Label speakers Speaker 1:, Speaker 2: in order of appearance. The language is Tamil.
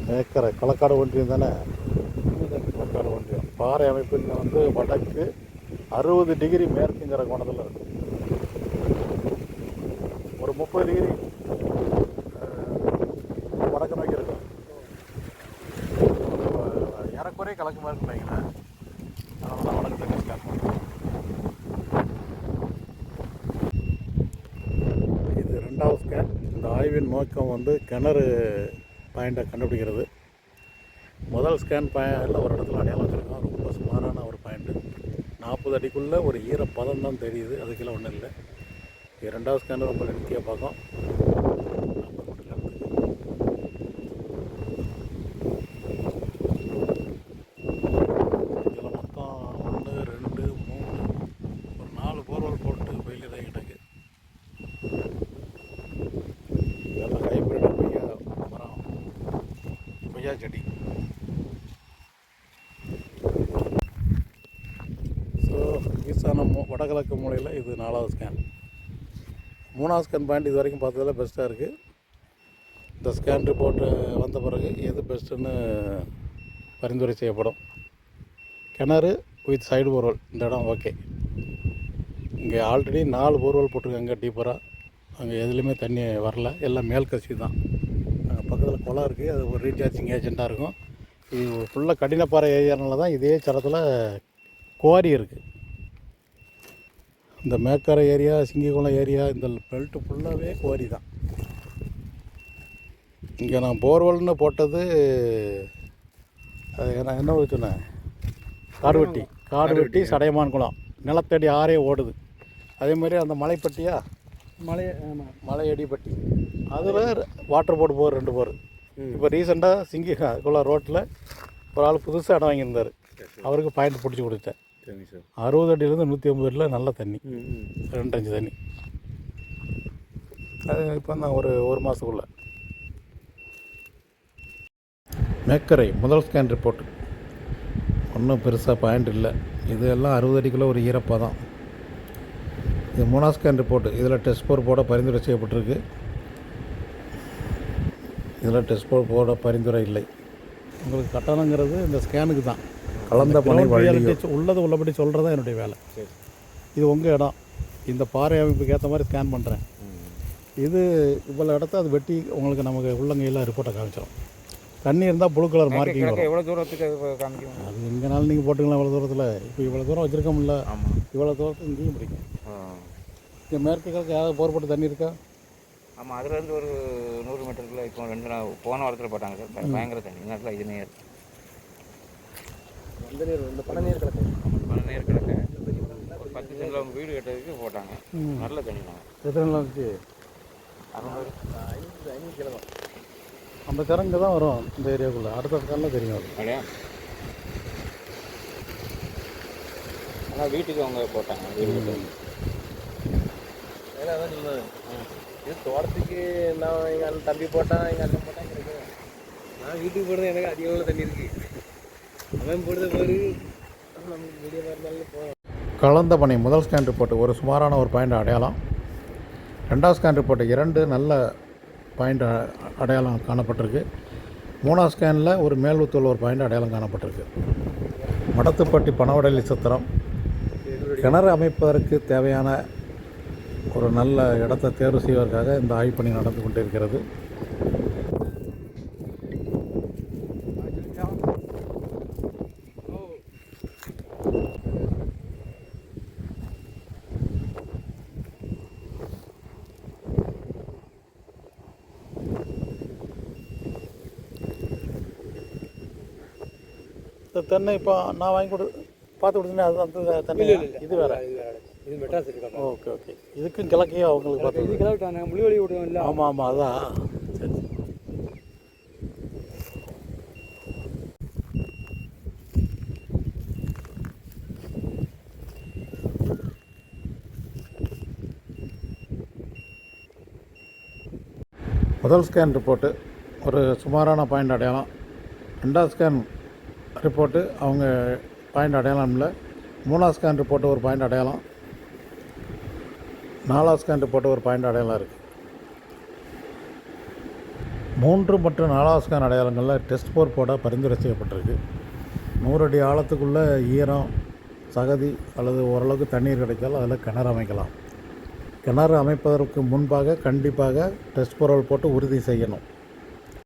Speaker 1: மேக்கரை களக்காடு ஒன்றியம் தானே? களக்காடு ஒன்றியம். பாறை அமைப்பு இங்கே வந்து வடக்கு 60 டிகிரி மேற்குங்கிற கோணத்தில் இருக்குது. ஒரு 30 டிகிரி வடக்கு நோக்கி இருக்கும். ஏறக்குறைய கிழக்கு மேற்கு நினைக்கிறேன். அதனால தான் வடக்கு நோக்கி ஸ்கேன் பண்ணுறோம். இது 2வது ஸ்கேன். இந்த ஆய்வின் நோக்கம் வந்து கிணறு பாயிண்டை கண்டுபிடிக்கிறது. முதல் ஸ்கேன் பாயிண்டில் ஒரு இடத்துல அடையாளம் வச்சுருக்கோம். ரொம்ப சுமாரான ஒரு பாயிண்ட்டு. 40 அடிக்குள்ளே ஒரு ஈரப்பதம் தான் தெரியுது. அதுக்கெல்லாம் ஒன்றும் இல்லை. இது 2வது ஸ்கேன் ரொம்ப நிறுத்தியாக பார்க்கும். இதில் மொத்தம் 1 2 3 ஒரு 4 போர்வெல் போட்டு வெயில் தான் கிடக்கு. இதெல்லாம் ஹைப்ரிட் மரம், கொய்யா செடி. ஸோ ஈசான வடகிழக்கு மூலையில் இது 4வது ஸ்கேன். 3வது ஸ்கேன் பாயிண்ட் இது வரைக்கும் பார்த்ததில் பெஸ்ட்டாக இருக்குது. இந்த ஸ்கேன் ரிப்போர்ட்டு வந்த பிறகு எது பெஸ்ட்டுன்னு பரிந்துரை செய்யப்படும். கிணறு வித் சைடு போர்வெல் இந்த இடம் ஓகே. இங்கே ஆல்ரெடி 4 போர்வெல் போட்டிருக்காங்க டீப்பராக. அங்கே எதுலேயுமே தண்ணி வரல, எல்லாம் மேல் கசிவு தான். அங்கே பக்கத்தில் குளம் இருக்குது, அது ஒரு ரீசார்ஜிங் ஏஜெண்ட்டாக இருக்கும். இது ஃபுல்லாக கடினப்பாறை ஏரியானால தான் இதே சரத்தில் குவாரி இருக்குது. இந்த மேக்கரை ஏரியா, சிங்கிகுளம் ஏரியா, இந்த பெல்ட்டு ஃபுல்லாகவே குவாரி தான். இங்கே நான் போர்வெல்னு போட்டது அது நான் என்ன சொன்னேன், காடு வெட்டி சடையமான் குளம் நிலத்தடி ஆறே ஓடுது. அதே மாதிரி அந்த மலைப்பட்டியா, மலை அடிப்பட்டி, அதில் வாட்டர் போர்டு போர் 2 போர். இப்போ ரீசெண்டாக சிங்கிகுளம் ரோட்டில் ஒரு ஆள் புதுசாக இடம் வாங்கியிருந்தார். அவருக்கு பாயிண்ட் பிடிச்சி கொடுத்தேன். 60 அடியிலேருந்து 150 அடியில் நல்ல தண்ணி, 2 இன்ச்சு தண்ணி. அது இப்போ தான் ஒரு மாதத்துக்குள்ளே. மேக்கரை முதல் ஸ்கேன் ரிப்போர்ட் ஒன்றும் பெருசாக பாயிண்ட் இல்லை. இது எல்லாம் 60 அடிக்குள்ளே ஒரு ஈரப்பதம். இது 3வது ஸ்கேன் ரிப்போர்ட்டு. இதில் டெஸ்ட் போர் போட பரிந்துரை செய்யப்பட்டிருக்கு. இதில் டெஸ்ட் போர் போட பரிந்துரை இல்லை. உங்களுக்கு கட்டணங்கிறது இந்த ஸ்கேனுக்கு தான். கலந்த பணி உள்ளது உள்ளபடி சொல்கிறது தான் என்னுடைய வேலை. இது உங்கள் இடம், இந்த பாறை அமைப்புக்கு ஏற்ற மாதிரி ஸ்கேன் பண்ணுறேன். இது இவ்வளோ இடத்த அது வெட்டி உங்களுக்கு நமக்கு உள்ளங்கையில் ரிப்போர்ட்டை காமிச்சிடும். தண்ணி இருந்தால் ப்ளூ கலர் மார்க்கிங் வரும்.
Speaker 2: எவ்வளோ தூரத்துக்கு காமிக்கும்?
Speaker 1: அது எங்கேனாலும் நீங்கள் போட்டுக்கலாம். இவ்வளோ தூரத்தில் இப்போ இவ்வளோ தூரம் வச்சுருக்கோம்ல, இவ்வளோ தூரத்துக்கு இங்கேயும் பிடிக்கும். இங்கே மேற்கு கிழக்கு ஏதாவது போர் போட்டு தண்ணி இருக்கா?
Speaker 2: ஆமாம், அதுலேருந்து ஒரு 100 மீட்டருக்குள்ள இப்போ 2 நாள் போன வாரத்தில் போட்டாங்க சார். பயங்கர தண்ணி. இந்த இடத்துல இது நீர், அந்த நீர், இந்த பனை நீர் கிடக்கு. பனை நீர் கிடக்கு. ஒரு 10 சென்டில் அவங்க வீடு கட்டுறதுக்கு போட்டாங்க. நல்ல தண்ணி தான்.
Speaker 1: எத்தனை நாள் வந்துச்சு?
Speaker 2: 500 கிலோ தான்.
Speaker 1: அந்த திறங்க தான் வரும் இந்த ஏரியாவுக்குள்ளே. அடுத்த காலில் தெரியும் அது.
Speaker 2: அப்படியா? ஆனால் வீட்டுக்கு அவங்க போட்டாங்க. வீடு கட்டுறது அதான் சொன்னது. இது தோட்டத்துக்கு நான் எங்கள் அண்ணன் தம்பி போட்டான், எங்கள் அண்ணன் போட்டான் கிடைக்கும். நான் வீட்டுக்கு போடுறது எனக்கு அதிகமாக தண்ணி இருக்குது. அவன் போடுறது பாரு, நமக்கு மீடியமாக இருந்தாலும் போகலாம்.
Speaker 1: கலந்த பணி முதல் ஸ்கேன் ரிப்போர்ட்டு ஒரு சுமாரான ஒரு பாயிண்ட் அடையாளம். 2வது ஸ்கேன் ரிப்போர்ட்டு 2 நல்ல பாயிண்ட் அடையாளம் காணப்பட்டிருக்கு. 3வது ஸ்கேனில் ஒரு மேல்வுத்தூள் ஒரு பாயிண்ட் அடையாளம் காணப்பட்டிருக்கு. மடத்துப்பட்டி பனவடலி சத்திரம் கிணறு அமைப்பதற்கு தேவையான ஒரு நல்ல இடத்தை தேர்வு செய்வதற்காக இந்த ஆய்வு பணி நடந்து கொண்டிருக்கிறது. தென்னை இப்போ நான் வாங்கி பார்த்து கொடுத்தேன். அது அந்த தென்னை இது வேறு,
Speaker 2: இது மெட்ராஸ் இருக்கா?
Speaker 1: Okay okay. இதுக்கும் கிழக்கையும் அவங்களுக்கு பார்த்து
Speaker 2: இது கிளவிட்டாங்க. முள்ளிவழி விடுவோம் இல்லை?
Speaker 1: ஆமாம் ஆமாம், அதான். சரி சரி. முதல் ஸ்கேன் ரிப்போர்ட்டு ஒரு சுமாரான பாயிண்ட் அடையாளம். 2வது ஸ்கேன் ரிப்போர்ட்டு அவங்க பாயிண்ட் அடையாளம் இல்லை. 3வது ஸ்கேன் ரிப்போர்ட்டு ஒரு பாயிண்ட் அடையாளம். 4வது ஸ்கேன் ரிப்போர்ட்டு ஒரு பாயிண்ட் அடையாளம் இருக்குது. 3 மற்றும் 4வது ஸ்கேன் அடையாளங்களில் டெஸ்ட் போர் போட பரிந்துரை செய்யப்பட்டிருக்கு. 100 அடி ஆழத்துக்குள்ளே ஈரம், சகதி அல்லது ஓரளவுக்கு தண்ணீர் கிடைத்தால் அதில் கிணறு அமைக்கலாம். கிணறு அமைப்பதற்கு முன்பாக கண்டிப்பாக டெஸ்ட் போர் போட்டு உறுதி செய்யணும்.